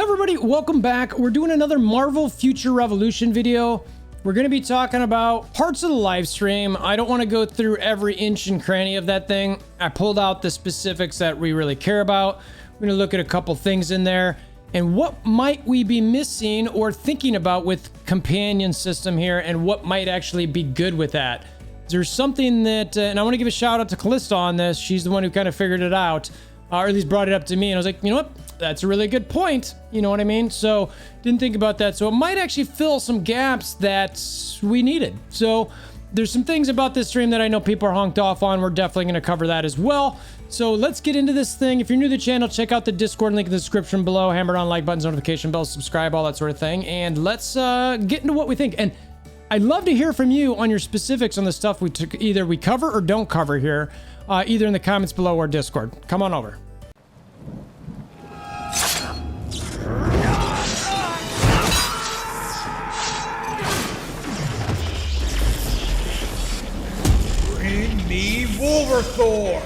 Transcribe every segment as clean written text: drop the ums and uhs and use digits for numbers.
Everybody, welcome back. We're doing another Marvel Future Revolution video. We're going to be talking about parts of the live stream. I don't want to go through every inch and cranny of that thing. I pulled out the specifics that we really care about. We're going to look at a couple things in there and what might we be missing or thinking about with companion system here and what might actually be good with that. There's something that, and I want to give a shout out to Callista on this. She's the one who kind of figured it out, or at least brought it up to me. And I was like, you know what? That's a really good point. You know what I mean? So didn't think about that. So it might actually fill some gaps that we needed. So there's some things about this stream that I know people are honked off on. We're definitely going to cover that as well. So let's get into this thing. If you're new to the channel, check out the Discord link in the description below. Hammer on like buttons, notification bells, subscribe, all that sort of thing. And let's get into what we think. And I'd love to hear from you on your specifics on the stuff we took, either we cover or don't cover here, either in the comments below or Discord. Come on over. Bring me WolverThor!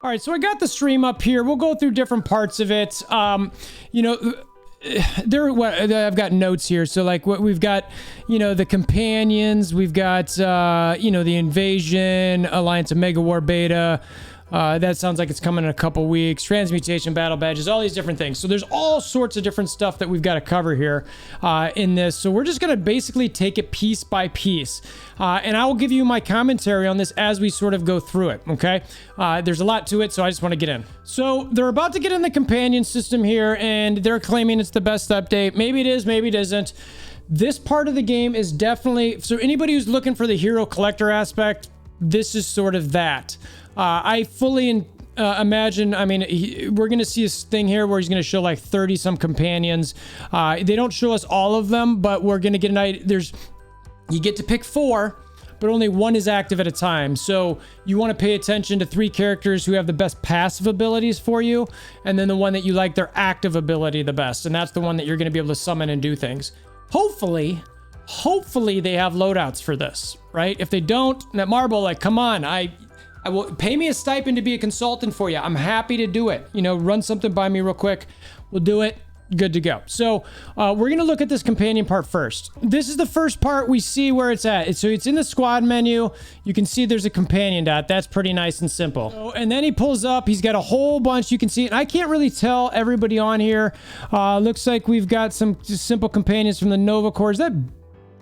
All right, so I got the stream up here. We'll go through different parts of it. You know, I've got notes here. So like what we've got, you know, the companions, we've got, you know, the invasion, Alliance of Mega War Beta. That sounds like it's coming in a couple weeks. Transmutation, battle badges, all these different things. So there's all sorts of different stuff that we've got to cover here in this. So we're just going to basically take it piece by piece. And I will give you my commentary on this as we sort of go through it, okay? There's a lot to it, so I just want to get in. So they're about to get in the companion system here, and they're claiming it's the best update. Maybe it is, maybe it isn't. This part of the game is definitely... So anybody who's looking for the hero collector aspect, this is sort of that. I fully imagine, I mean, we're going to see a thing here where he's going to show like 30 some companions. They don't show us all of them, but we're going to get an idea. You get to pick 4, but only 1 is active at a time. So you want to pay attention to 3 characters who have the best passive abilities for you, and then the one that you like their active ability the best. And that's the one that you're going to be able to summon and do things. Hopefully they have loadouts for this, right? If they don't, that Marble, like, come on, I will pay me a stipend to be a consultant for you. I'm happy to do it. You know, run something by me real quick. We'll do it. Good to go. So we're going to look at this companion part first. This is the first part we see where it's at. So it's in the squad menu. You can see there's a companion dot. That's pretty nice and simple. So, and then he pulls up. He's got a whole bunch. You can see it. I can't really tell everybody on here. Looks like we've got some just simple companions from the Nova Corps. Is that...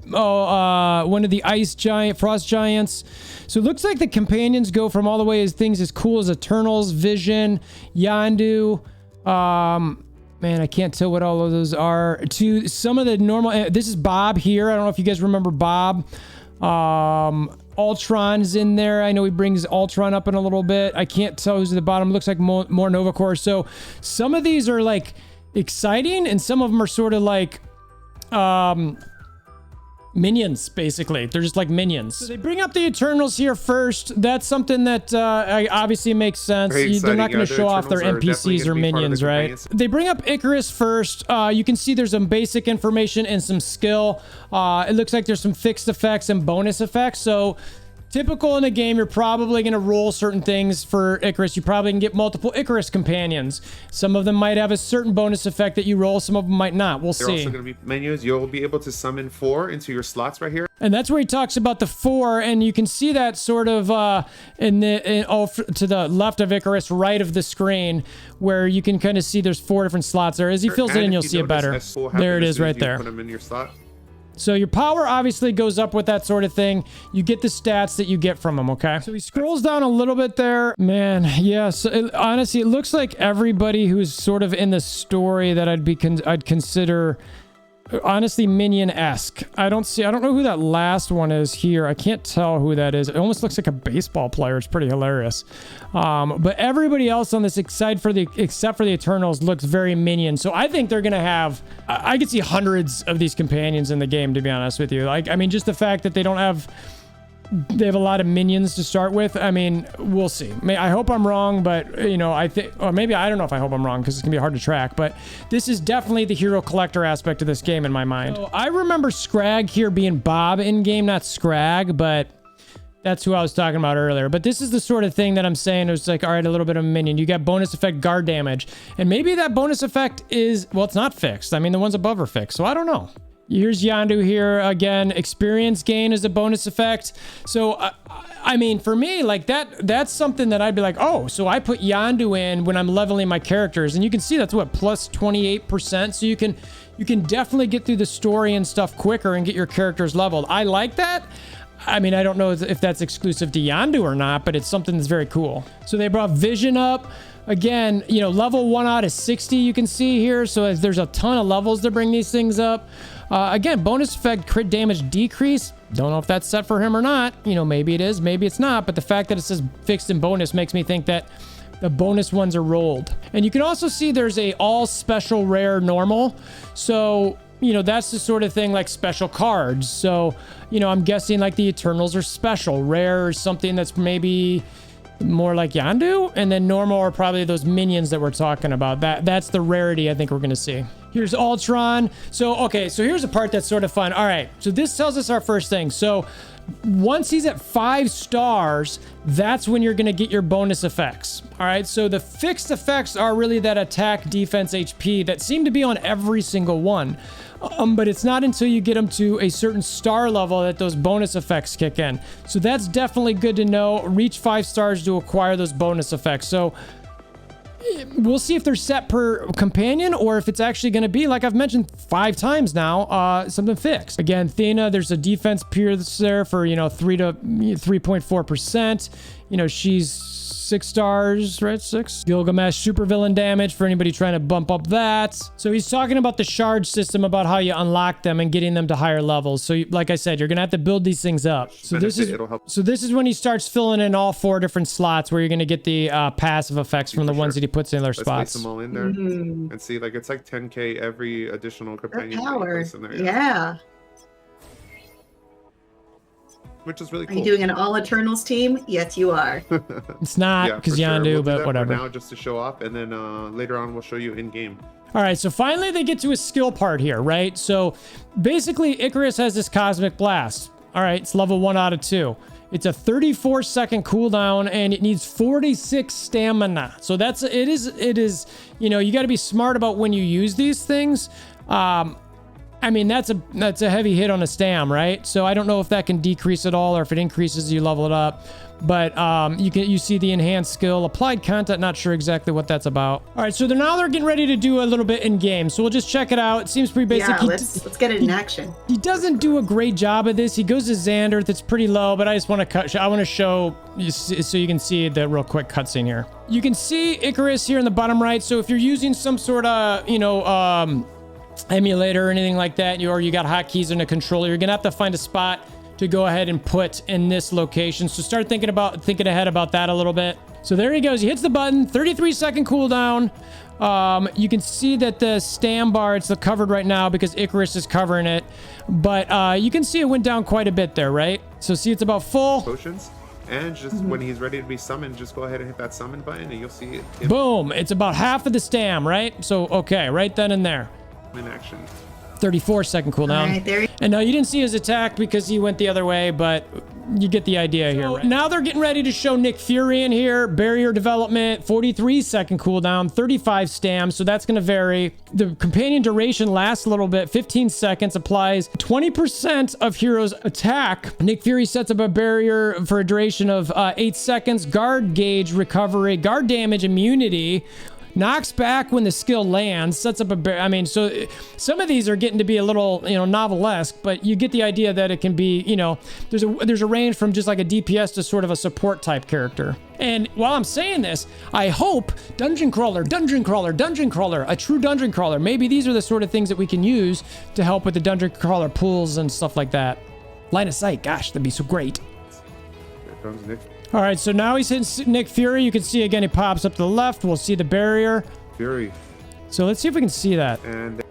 one of the ice giant frost giants. So it looks like the companions go from all the way as things as cool as Eternals, Vision, Yondu, man, I can't tell what all of those are, to some of the normal. This is Bob here. I don't know if you guys remember Bob. Ultron's in there. I know he brings Ultron up in a little bit. I can't tell who's at the bottom. Looks like more Nova Corps. So some of these are like exciting and some of them are sort of like minions, basically. They're just like minions. So they bring up the Eternals here first. That's something that obviously makes sense. They're not going to show off their NPCs or minions, right? They bring up Icarus first. You can see there's some basic information and some skill. It looks like there's some fixed effects and bonus effects. So typical in a game, you're probably going to roll certain things for Icarus. You probably can get multiple Icarus companions. Some of them might have a certain bonus effect that you roll. Some of them might not. We'll see. They're also going to be menus. You'll be able to summon 4 into your slots right here. And that's where he talks about the 4. And you can see that sort of to the left of Icarus, right of the screen, where you can kind of see there's 4 different slots there. As he fills it in, you'll see it better. There it is right there. Put them in your slot. So your power obviously goes up with that sort of thing. You get the stats that you get from them, okay? So he scrolls down a little bit there. Man, yeah, so honestly, it looks like everybody who's sort of in the story that I'd consider honestly minion-esque. I don't know who that last one is here. I can't tell who that is. It almost looks like a baseball player. It's pretty hilarious. But everybody else on this except for the Eternals looks very minion. So I think they're gonna have, I could see hundreds of these companions in the game, to be honest with you. Like, I mean, just the fact that they have a lot of minions to start with. I mean, we'll see. I hope I'm wrong, but, you know, I think, or maybe I don't know if I hope I'm wrong because it's gonna be hard to track, but this is definitely the hero collector aspect of this game in my mind. So I remember Scrag here being Bob in game, not Scrag, but That's who I was talking about earlier. But this is the sort of thing that I'm saying. It was like, all right, a little bit of a minion. You got bonus effect guard damage. And maybe that bonus effect is, well, it's not fixed. I mean, the ones above are fixed. So I don't know. Here's Yondu here. Again, experience gain is a bonus effect. So, I mean, for me, like that's something that I'd be like, oh, so I put Yondu in when I'm leveling my characters. And you can see that's what, plus 28%. So you can definitely get through the story and stuff quicker and get your characters leveled. I like that. I mean, I don't know if that's exclusive to Yondu or not, but it's something that's very cool. So they brought vision up. Again, you know, level 1 out of 60 you can see here. So there's a ton of levels to bring these things up. Again, bonus effect crit damage decrease. Don't know if that's set for him or not. You know, maybe it is, maybe it's not. But the fact that it says fixed and bonus makes me think that the bonus ones are rolled. And you can also see there's a all special rare normal. So, you know, that's the sort of thing like special cards. So, you know, I'm guessing like the Eternals are special. Rare is something that's maybe more like Yondu, and then normal are probably those minions that we're talking about. That's the rarity I think we're gonna see. Here's Ultron. So, okay, so here's a part that's sort of fun. All right, so this tells us our first thing. So once he's at 5 stars, that's when you're gonna get your bonus effects. All right, so the fixed effects are really that attack, defense, HP that seem to be on every single one. But it's not until you get them to a certain star level that those bonus effects kick in. So that's definitely good to know. Reach 5 stars to acquire those bonus effects. So we'll see if they're set per companion or if it's actually going to be, like I've mentioned 5 times now, something fixed. Again, Thena, there's a defense pierce there for, you know, 3.4%. You know, she's 6 stars, right? 6. Gilgamesh supervillain damage for anybody trying to bump up that. So he's talking about the shard system, about how you unlock them and getting them to higher levels. So like I said, you're gonna have to build these things up. So this is when he starts filling in all 4 different slots where you're gonna get the passive effects from the ones that he puts in their spots. Let's place them all in there and see, like it's like 10k every additional companion power. In there. Yeah. Which is really cool. Are you doing an all Eternals team? Yes, you are. It's not because Yondu, we'll but whatever. For now, just to show off, and then later on we'll show you in game. All right, so finally they get to a skill part here, right? So basically Icarus has this cosmic blast. All right, it's level 1 out of 2. It's a 34-second cooldown and it needs 46 stamina. So it is, you know, you got to be smart about when you use these things. I mean, that's a heavy hit on a stam, right? So I don't know if that can decrease at all or if it increases, you level it up. But you see the enhanced skill, applied content, not sure exactly what that's about. All right, so they're getting ready to do a little bit in game. So we'll just check it out. It seems pretty basic. Yeah, let's get it in action. He doesn't do a great job of this. He goes to Xander, that's pretty low, but I just want to I want to show you so you can see the real quick cutscene here. You can see Icarus here in the bottom right. So if you're using some sort of, you know, emulator or anything like that, or you got hotkeys in a controller, you're gonna have to find a spot to go ahead and put in this location. So start thinking ahead about that a little bit. So there he goes. He hits the button. 33-second cooldown. You can see that the stam bar, it's covered right now because Icarus is covering it, but you can see it went down quite a bit there, right? So see, it's about full. Potions. And just when he's ready to be summoned, just go ahead and hit that summon button and you'll see it. Boom. It's about half of the stam, right? So, okay, right then and there. In action. 34-second cooldown. Right, there. And now you didn't see his attack because he went the other way, but you get the idea here. Right? Now they're getting ready to show Nick Fury in here. Barrier development, 43-second cooldown, 35 stam, so that's going to vary. The companion duration lasts a little bit, 15 seconds, applies 20% of hero's attack. Nick Fury sets up a barrier for a duration of 8 seconds. Guard gauge recovery, guard damage immunity. Knocks back when the skill lands, sets up I mean, so some of these are getting to be a little, you know, novelesque, but you get the idea that it can be, you know, there's a range from just like a DPS to sort of a support type character. And while I'm saying this, I hope dungeon crawler, a true dungeon crawler. Maybe these are the sort of things that we can use to help with the dungeon crawler pools and stuff like that. Line of sight, gosh, that'd be so great. Here comes Nick. All right, so now he's hitting Nick Fury. You can see again, he pops up to the left. We'll see the barrier. Fury. So let's see if we can see that. And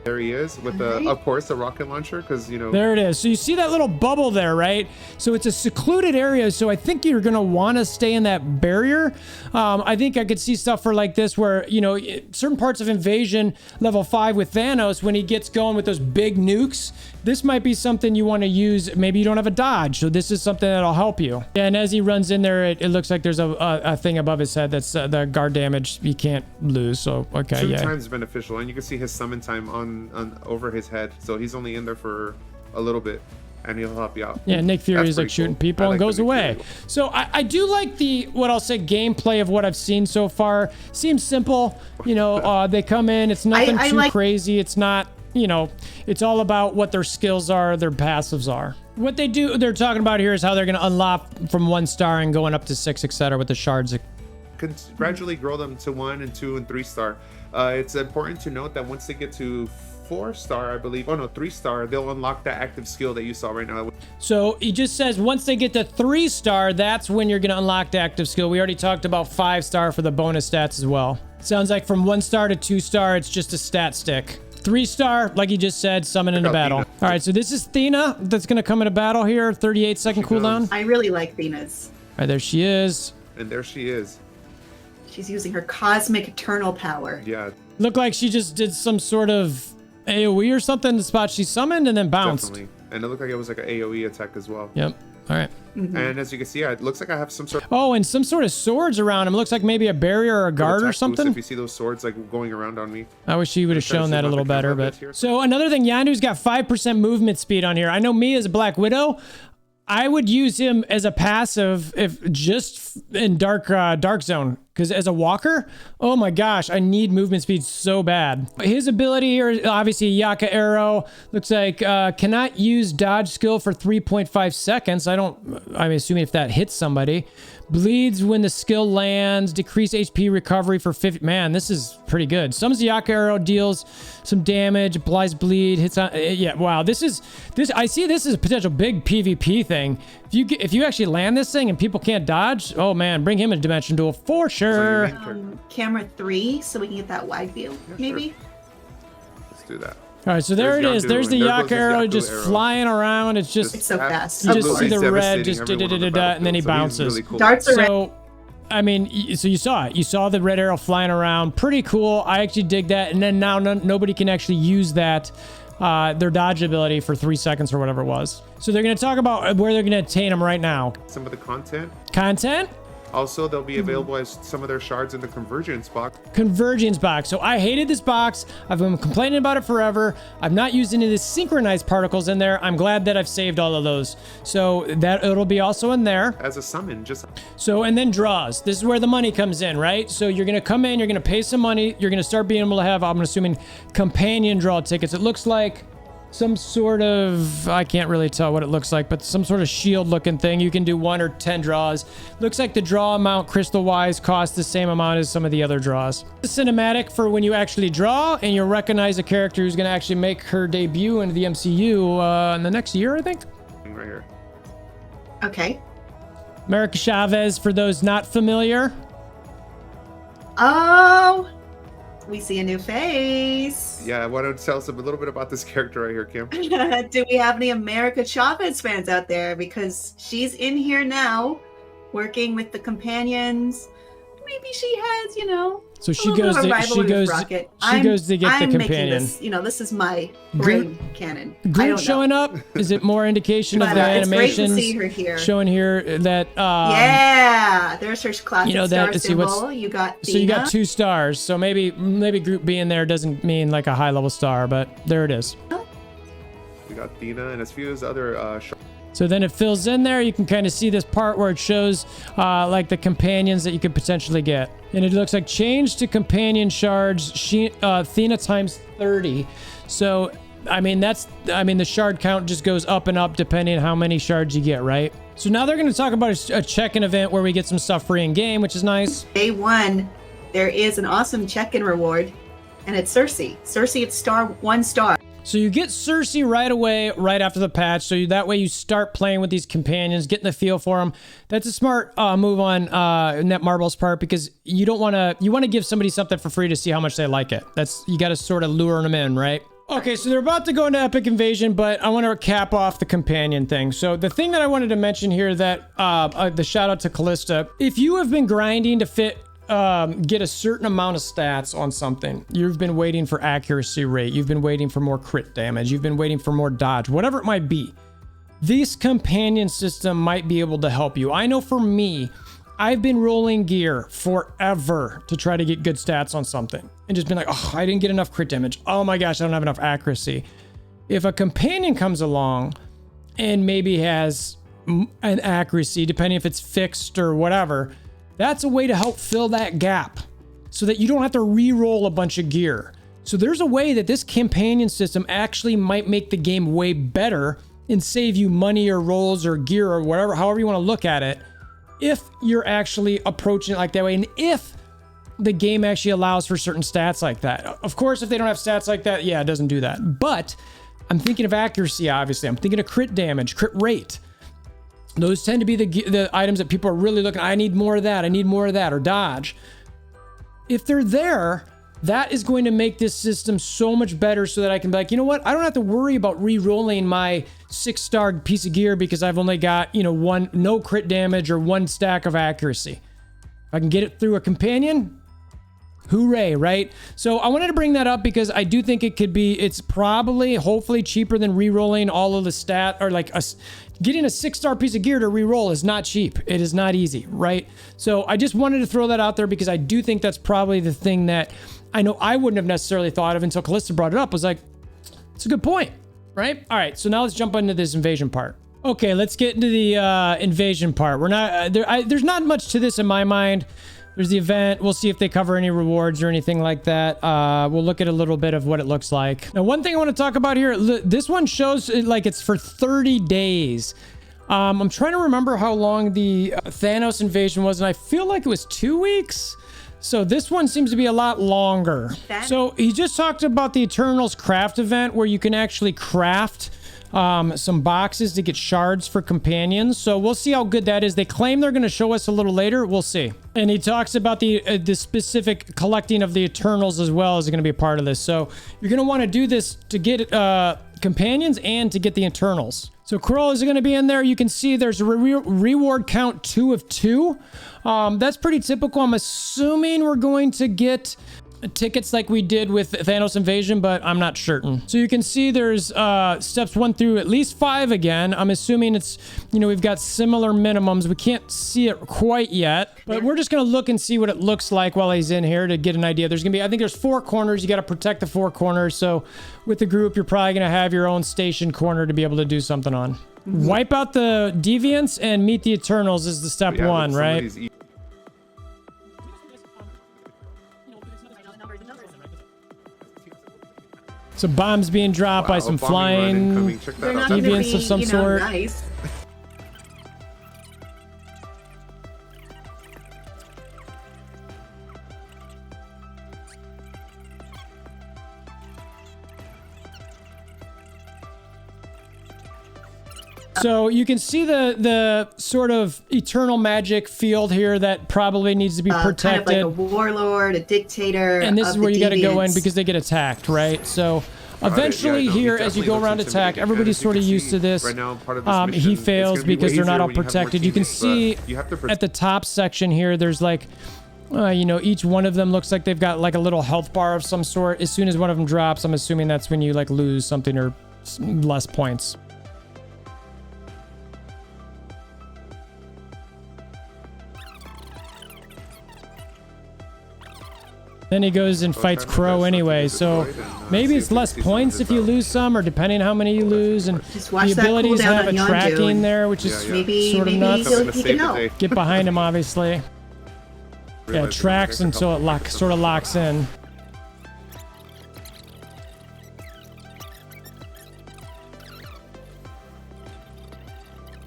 There he is with the, of course, the rocket launcher, because you know. There it is. So you see that little bubble there, right? So it's a secluded area. So I think you're gonna want to stay in that barrier. I think I could see stuff for like this, where you know certain parts of Invasion level 5 with Thanos, when he gets going with those big nukes. This might be something you want to use. Maybe you don't have a dodge, so this is something that'll help you. And as he runs in there, it looks like there's a thing above his head that's the guard damage you can't lose. So okay, Two yeah. times beneficial, and you can see his summon time on over his head, so he's only in there for a little bit, and he'll help you out. Yeah, Nick Fury That's is like pretty shooting cool. people I and like goes the Nick away. Fury. So I do like the, what I'll say, gameplay of what I've seen so far. Seems simple. You know, they come in, it's nothing I too like- crazy. It's not, you know, it's all about what their skills are, their passives are. What they do, they're talking about here is how they're going to unlock from 1 star and going up to 6, etc. with the shards. Gradually grow them to 1 and 2 and 3 star. It's important to note that once they get to 4 star, I believe, 3 star, they'll unlock that active skill that you saw right now. So he just says once they get to 3 star, that's when you're going to unlock the active skill. We already talked about 5 star for the bonus stats as well. Sounds like from 1 star to 2 star, it's just a stat stick. 3 star, like you just said, summon into battle. Athena. All right, so this is Athena that's going to come into battle here. 38-second cooldown. I really like Venus. All right, there she is. And there she is. She's using her cosmic eternal power. Yeah, Looked like she just did some sort of AoE or something, the spot she summoned, and then bounced. definitely. And it looked like it was like an AoE attack as well. Yep. All right. And as you can see, it looks like I have some sort of Oh, and some sort of swords around him. Looks like maybe a barrier or a guard or attack boost something. if you see those swords like going around on me. I wish he would have try to shown that zoom a out little the camera better, a bit but here. so another thing, Yondu's got 5% movement speed on here. I know me as a Black Widow, I would use him as a passive if just in dark zone, because as a walker, oh my gosh, I need movement speed so bad. His ability here, obviously Yaka arrow, looks like cannot use dodge skill for 3.5 seconds. I'm assuming if that hits somebody. Bleeds when the skill lands, decrease HP recovery for 50. Man, this is pretty good. Summons the Yaka arrow, deals some damage, applies bleed, hits on. Yeah, wow. This. I see this as a potential big PvP thing. If you actually land this thing and people can't dodge, oh man, bring him a dimension duel for sure. Camera 3, so we can get that wide view, maybe. Let's do that. All right, so there it There's is. Yondu, There's the and there goes Yaka his arrow Yaku just arrow. flying around. It's just It's so fast. you just see the Absolutely red devastating just everyone on the da-da-da-da, and then he battlefield, so he's bounces. really cool. Darts around. So, I mean, so you saw it. You saw the red arrow flying around. Pretty cool. I actually dig that. And then now nobody can actually use that, their dodge ability for 3 seconds or whatever it was. So they're going to talk about where they're going to attain them right now. Some of the content. Content? Also, they'll be available as some of their shards in the convergence box. Convergence box. So I hated this box. I've been complaining about it forever. I've not used any of the synchronized particles in there. I'm glad that I've saved all of those. So that it'll be also in there. As a summon, just So, and then draws. This is where the money comes in, right? So you're going to come in, you're going to pay some money. You're going to start being able to have, I'm assuming, companion draw tickets. It looks like some sort of, I can't really tell what it looks like, but some sort of shield looking thing. You can do 1 or 10 draws. Looks like the draw amount crystal wise costs the same amount as some of the other draws. The cinematic for when you actually draw and you recognize a character who's going to actually make her debut into the MCU in the next year, I think. right here. Okay. America Chavez, for those not familiar. Oh, we see a new face. Yeah, why don't you tell us a little bit about this character right here, Kim? Do we have any America Chavez fans out there? Because she's in here now, working with the companions. Maybe she has, So she a little goes bit of a to she rivalry with goes Rocket. she goes to get I'm the making companion. this, this is my brain canon. I Groot don't showing know. up? Is it more indication of But, the it's great to animations see her here. showing here that Yeah, there's her classic that- star let's see, what's- symbol. You got so you got Dina. 2 stars. So maybe Groot being there doesn't mean like a high level star, but there it is. We got Dina and a few other So then it fills in there. You can kind of see this part where it shows like the companions that you could potentially get. And it looks like change to companion shards, Athena times 30. So, the shard count just goes up and up depending on how many shards you get, right? So now they're going to talk about a check-in event where we get some stuff free in game, which is nice. Day 1, there is an awesome check-in reward, and it's Cersei. Cersei, it's 1 star. So you get Cersei right away, right after the patch. So that way you start playing with these companions, getting the feel for them. That's a smart move on Netmarble's part, because you want to give somebody something for free to see how much they like it. You got to sort of lure them in, right? Okay, so they're about to go into epic invasion, but I want to cap off the companion thing. So the thing that I wanted to mention here that the shout out to Callista, if you have been grinding to get a certain amount of stats on something, you've been waiting for accuracy rate, you've been waiting for more crit damage, you've been waiting for more dodge, whatever it might be, this companion system might be able to help you. I know for me, I've been rolling gear forever to try to get good stats on something and just been like, oh, I didn't get enough crit damage. Oh my gosh, I don't have enough accuracy. If a companion comes along and maybe has an accuracy, depending if it's fixed or whatever, that's a way to help fill that gap so that you don't have to re-roll a bunch of gear. So there's a way that this companion system actually might make the game way better and save you money or rolls or gear or whatever, however you want to look at it, if you're actually approaching it like that way, and if the game actually allows for certain stats like that. Of course, if they don't have stats like that, yeah, it doesn't do that. But I'm thinking of accuracy, obviously. I'm thinking of crit damage, crit rate. Those tend to be the items that people are really looking, I need more of that, I need more of that, or dodge. If they're there, that is going to make this system so much better so that I can be like, you know what? I don't have to worry about re-rolling my 6-star piece of gear because I've only got, no crit damage or 1 stack of accuracy. If I can get it through a companion, hooray, right? So I wanted to bring that up because I do think it's probably, hopefully cheaper than re-rolling all of the stat, or like getting a 6-star piece of gear to re-roll is not cheap. It is not easy, right? So I just wanted to throw that out there because I do think that's probably the thing that I know I wouldn't have necessarily thought of until Callista brought it up. I was like, it's a good point, right? All right, so now let's jump into this invasion part. Okay, let's get into the invasion part. There's not much to this in my mind. There's the event. We'll see if they cover any rewards or anything like that. We'll look at a little bit of what it looks like. Now, one thing I want to talk about here, this one shows like it's for 30 days. I'm trying to remember how long the Thanos invasion was, and I feel like it was 2 weeks. So this one seems to be a lot longer. So he just talked about the Eternals craft event where you can actually craft some boxes to get shards for companions. So we'll see how good that is. They claim they're going to show us a little later. We'll see. And he talks about the specific collecting of the Eternals as well is going to be a part of this. So you're going to want to do this to get companions and to get the Eternals. So Kroll is going to be in there. You can see there's a reward count 2 of 2. That's pretty typical. I'm assuming we're going to get tickets like we did with Thanos Invasion, but I'm not certain. So you can see there's steps 1 through at least 5 again. I'm assuming it's, we've got similar minimums. We can't see it quite yet, but we're just going to look and see what it looks like while he's in here to get an idea. There's going to be, I think there's 4 corners. You got to protect the 4 corners. So with the group, you're probably going to have your own station corner to be able to do something on. Wipe out the deviants and meet the Eternals is the step 1, right? So bombs being dropped by some flying deviants of some sort. Nice. So you can see the sort of eternal magic field here that probably needs to be protected. Kind of like a warlord, a dictator. And this is where you got to go in deviants. because they get attacked, right? So eventually here, as you go around attack, everybody's sort of used to this. He fails because they're not all protected. You can see at the top section here, there's like, each one of them looks like they've got like a little health bar of some sort. As soon as one of them drops, I'm assuming that's when you like lose something or less points. Then he goes and fights Crow anyway, so maybe it's less points if you lose some, or depending how many you lose. And the abilities have a tracking there, which is sort of nuts. Get behind him, obviously. Yeah, it tracks until it sort of locks in.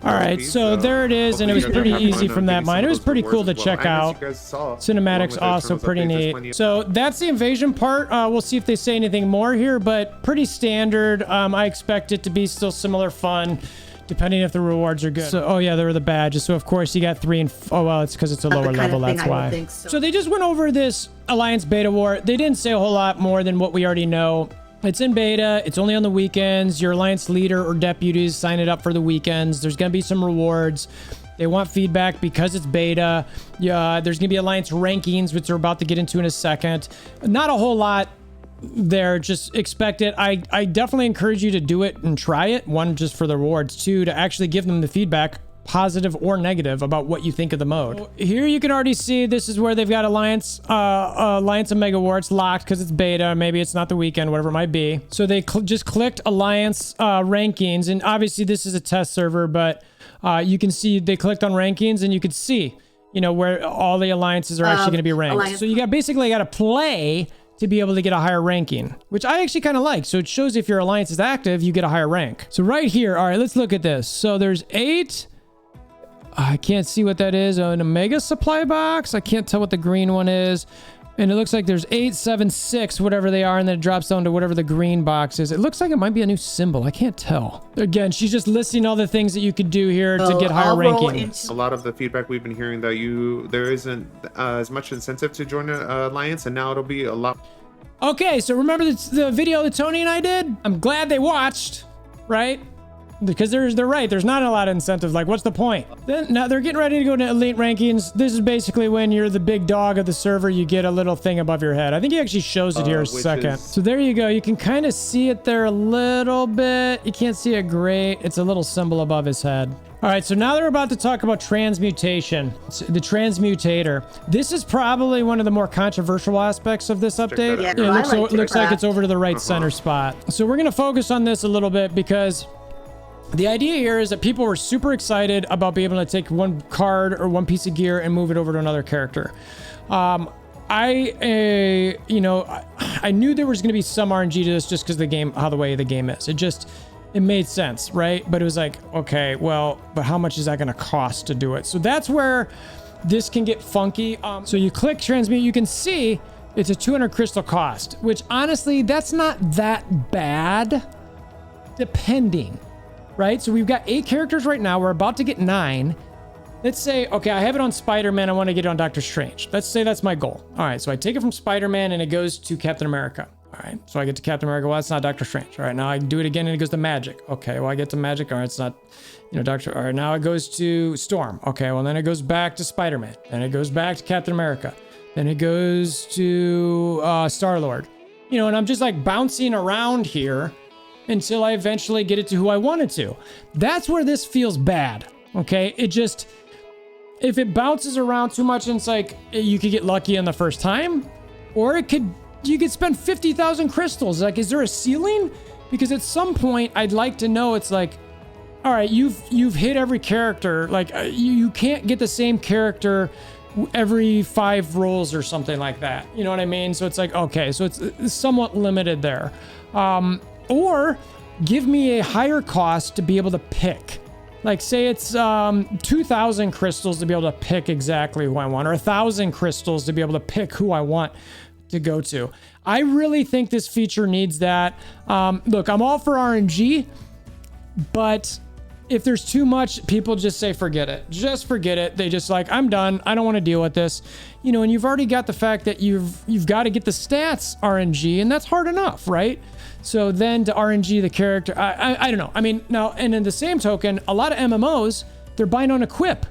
All right, so there it is, and it was pretty easy from that mine. It was pretty cool to check out. Cinematics also pretty neat. So that's the invasion part. We'll see if they say anything more here, but pretty standard. I expect it to be still similar fun, depending if the rewards are good. So, oh yeah, there are the badges. So of course you got 3 and oh well, it's because it's a lower level. That's why. So they just went over this Alliance Beta War. They didn't say a whole lot more than what we already know. It's in beta. It's only on the weekends. Your alliance leader or deputies sign it up for the weekends. There's going to be some rewards. They want feedback because it's beta. Yeah, there's going to be alliance rankings, which we're about to get into in a second. Not a whole lot there. Just expect it. I definitely encourage you to do it and try it. One, just for the rewards. Two, to actually give them the feedback, positive or negative, about what you think of the mode. So here you can already see this is where they've got Alliance of Mega War. It's locked because it's beta. Maybe it's not the weekend, whatever it might be. So they just clicked Alliance rankings, and obviously this is a test server, but you can see they clicked on rankings, and you could see, you know, where all the alliances are actually going to be ranked. So you got to play to be able to get a higher ranking, which I actually kind of like. So it shows if your alliance is active, you get a higher rank. So right here, all right, let's look at this. So there's 8. I can't see what that is. An Omega supply box. I can't tell what the green one is. And it looks like there's 8, 7, 6, whatever they are, and then it drops down to whatever the green box is. It looks like it might be a new symbol. I can't tell. Again, she's just listing all the things that you could do here to get higher rankings. A lot of the feedback we've been hearing that there isn't as much incentive to join an alliance, and now it'll be a lot. Okay, so remember the video that Tony and I did? I'm glad they watched, right? Because they're right. There's not a lot of incentive. Like, what's the point? Then now they're getting ready to go to elite rankings. This is basically when you're the big dog of the server. You get a little thing above your head. I think he actually shows it here a second. So there you go. You can kind of see it there a little bit. You can't see it great. It's a little symbol above his head. All right, so now they're about to talk about transmutation, the transmutator. This is probably one of the more controversial aspects of this update. Yeah, it looks like it's over to the right center spot. So we're going to focus on this a little bit because the idea here is that people were super excited about being able to take one card or one piece of gear and move it over to another character. I knew there was going to be some RNG to this just because the way the game is. It made sense, right? But it was like, okay, well, but how much is that going to cost to do it? So that's where this can get funky. So you click Transmute, you can see it's a 200 crystal cost, which honestly, that's not that bad, depending. Right? So we've got 8 characters right now. We're about to get 9. Let's say, okay, I have it on Spider-Man. I want to get it on Doctor Strange. Let's say that's my goal. All right. So I take it from Spider-Man and it goes to Captain America. All right. So I get to Captain America. Well, it's not Doctor Strange. All right. Now I do it again and it goes to Magic. Okay. Well, I get to Magic. All right. It's not, Doctor. All right. Now it goes to Storm. Okay. Well, then it goes back to Spider-Man. Then it goes back to Captain America. Then it goes to Star-Lord. And I'm just like bouncing around here until I eventually get it to who I wanted to. That's where this feels bad, okay? If it bounces around too much and it's like, you could get lucky on the first time, or you could spend 50,000 crystals. Like, is there a ceiling? Because at some point, I'd like to know, it's like, all right, you've hit every character. Like, you can't get the same character every 5 rolls or something like that. You know what I mean? So it's like, okay, so it's somewhat limited there. Or give me a higher cost to be able to pick. Like, say it's 2,000 crystals to be able to pick exactly who I want, or 1,000 crystals to be able to pick who I want to go to. I really think this feature needs that. Look, I'm all for RNG, but if there's too much, people just say, forget it. Just forget it. They just like, I'm done. I don't want to deal with this. And you've already got the fact that you've got to get the stats RNG, and that's hard enough, right? So then to RNG the character, I don't know. I mean, now, and in the same token, a lot of MMOs, they're buying on equip.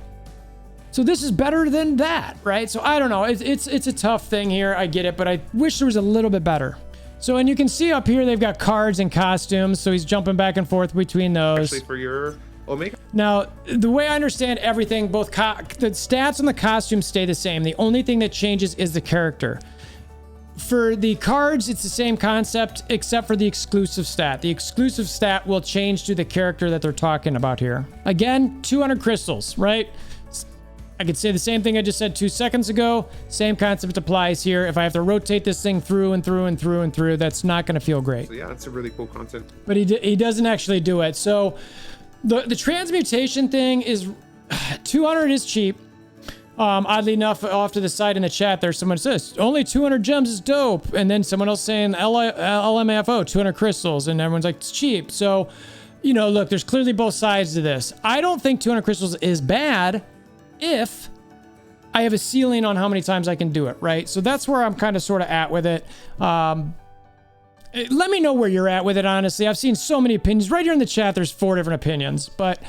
So this is better than that, right? So I don't know. It's a tough thing here. I get it, but I wish there was a little bit better. So, and you can see up here, they've got cards and costumes. So he's jumping back and forth between those. Actually, for your Omega. Now, the way I understand everything, both the stats and the costumes stay the same. The only thing that changes is the character. For the cards, it's the same concept, except for the exclusive stat. The exclusive stat will change to the character that they're talking about here. Again, 200 crystals, right? I could say the same thing I just said 2 seconds ago. Same concept applies here. If I have to rotate this thing through and through and through and through, that's not going to feel great. So yeah, that's a really cool content. But he doesn't actually do it. So the transmutation thing is 200 is cheap. Oddly enough, off to the side in the chat there, someone says, only 200 gems is dope. And then someone else saying LMAFO, 200 crystals. And everyone's like, it's cheap. So, look, there's clearly both sides to this. I don't think 200 crystals is bad if I have a ceiling on how many times I can do it, right? So that's where I'm kind of sort of at with it. Let me know where you're at with it, honestly. I've seen so many opinions. Right here in the chat, there's 4 different opinions. But,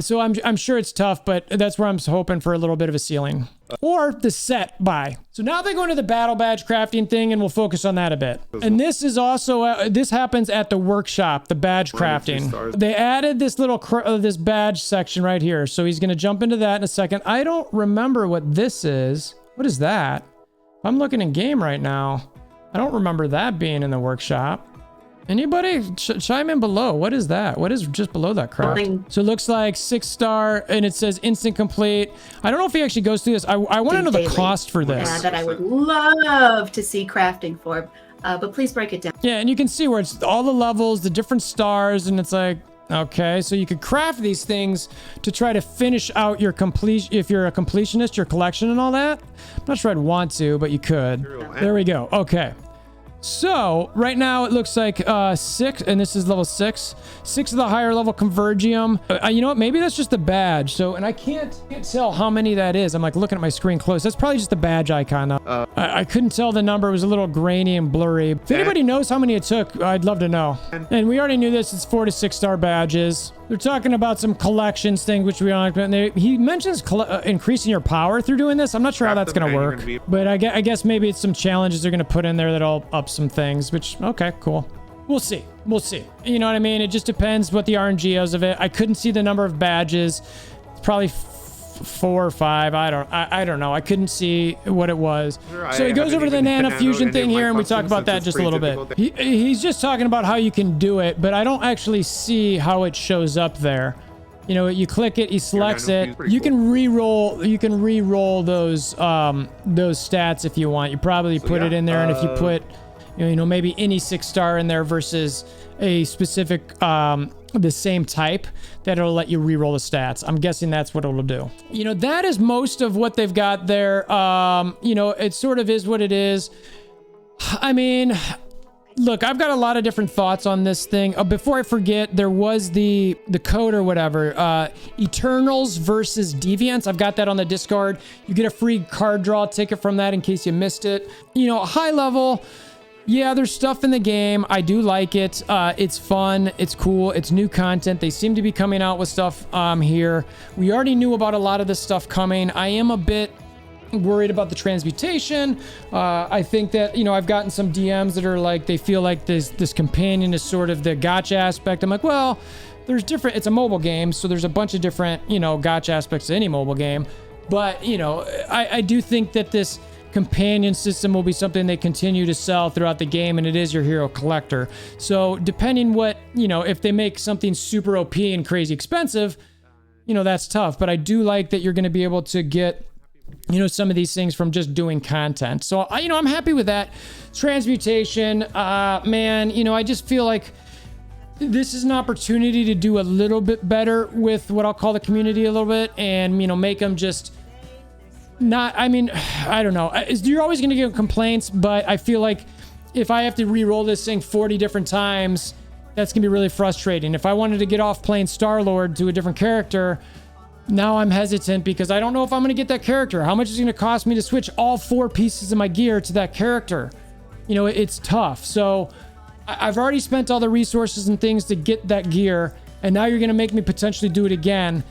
so I'm sure it's tough, but that's where I'm hoping for a little bit of a ceiling. Or the set buy. So now they go into the battle badge crafting thing, and we'll focus on that a bit. And this is also, this happens at the workshop, the badge crafting. They added this little, this badge section right here. So he's going to jump into that in a second. I don't remember what this is. What is that? I'm looking in game right now. I don't remember that being in the workshop. Anybody chime in below? What is that? What is just below that craft? So it looks like 6-star and it says instant complete. I don't know if he actually goes through this. I want to know the cost for this. Yeah, that I would love to see crafting for, but please break it down. Yeah, and you can see where it's all the levels, the different stars, and it's like, okay, so you could craft these things to try to finish out your completion, if you're a completionist, your collection and all that. I'm not sure I'd want to, but you could. There we go. Okay. So right now it looks like 6, and this is level 6. 6 of the higher level Convergium. You know what? Maybe that's just the badge. So, and I can't tell how many that is. I'm like looking at my screen close. That's probably just the badge icon though. I couldn't tell the number. It was a little grainy and blurry. If anybody knows how many it took, I'd love to know. And we already knew this. It's 4 to 6-star badges. They're talking about some collections thing, which we don't. He mentions increasing your power through doing this. I'm not sure how that's going to work, but I guess maybe it's some challenges they're going to put in there that'll up some things. Which, okay, cool. We'll see. We'll see. You know what I mean? It just depends what the RNG is of it. I couldn't see the number of badges. It's probably 4 or 5. I don't know. I couldn't see what it was. So he goes over to the nano fusion thing here, and we talk about that just a little bit. He's just talking about how you can do it, but I don't actually see how it shows up there. You know, you click it, he selects it. You can re-roll. You can re-roll those stats if you want. You probably put it in there, and if you put, you know, maybe any 6-star in there versus a specific the same type, that it'll let you re-roll the stats. I'm guessing that's what it'll do. You know, that is most of what they've got there. You know, it sort of is what it is. I mean, look, I've got a lot of different thoughts on this thing. Before I forget, there was the code or whatever, Eternals versus Deviants. I've got that on the Discord. You get a free card draw ticket from that in case you missed it. You know, high level, yeah, there's stuff in the game. I do like it. It's fun. It's cool. It's new content. They seem to be coming out with stuff here. We already knew about a lot of this stuff coming. I am a bit worried about the transmutation. I think that, you know, I've gotten some DMs that are like, they feel like this companion is sort of the gotcha aspect. I'm like, well, there's different, it's a mobile game, so there's a bunch of different, you know, gotcha aspects to any mobile game. But, you know, I do think that this companion system will be something they continue to sell throughout the game, and it is your hero collector. So depending what, you know, if they make something super OP and crazy expensive, you know, that's tough. But I do like that you're going to be able to get, you know, some of these things from just doing content. So, you know, I'm happy with that. Transmutation, man, you know, I just feel like this is an opportunity to do a little bit better with what I'll call the community a little bit, and, you know, make them just not, I mean, I don't know. You're always going to get complaints, but I feel like if I have to re-roll this thing 40 different times, that's going to be really frustrating. If I wanted to get off playing Star-Lord to a different character, now I'm hesitant because I don't know if I'm going to get that character. How much is it going to cost me to switch all 4 pieces of my gear to that character? You know, it's tough. So I've already spent all the resources and things to get that gear, and now you're going to make me potentially do it again,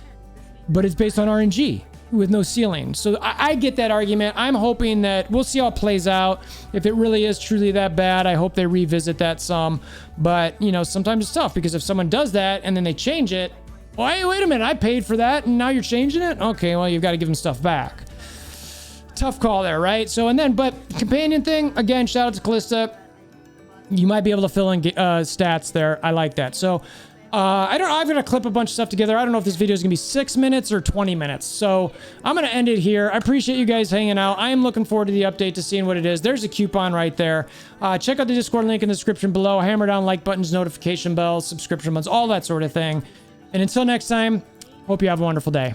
but it's based on RNG with no ceiling. So I get that argument. I'm hoping that we'll see how it plays out. If it really is truly that bad, I hope they revisit that some. But, you know, sometimes it's tough because if someone does that and then they change it, well, hey, wait a minute, I paid for that and now you're changing it? Okay, well, you've got to give them stuff back. Tough call there, right? So, and then, but companion thing, again, shout out to Callista. You might be able to fill in stats there. I like that. So, I don't know. I'm going to clip a bunch of stuff together. I don't know if this video is going to be 6 minutes or 20 minutes. So I'm going to end it here. I appreciate you guys hanging out. I am looking forward to the update, to seeing what it is. There's a coupon right there. Check out the Discord link in the description below. Hammer down like buttons, notification bells, subscription buttons, all that sort of thing. And until next time, hope you have a wonderful day.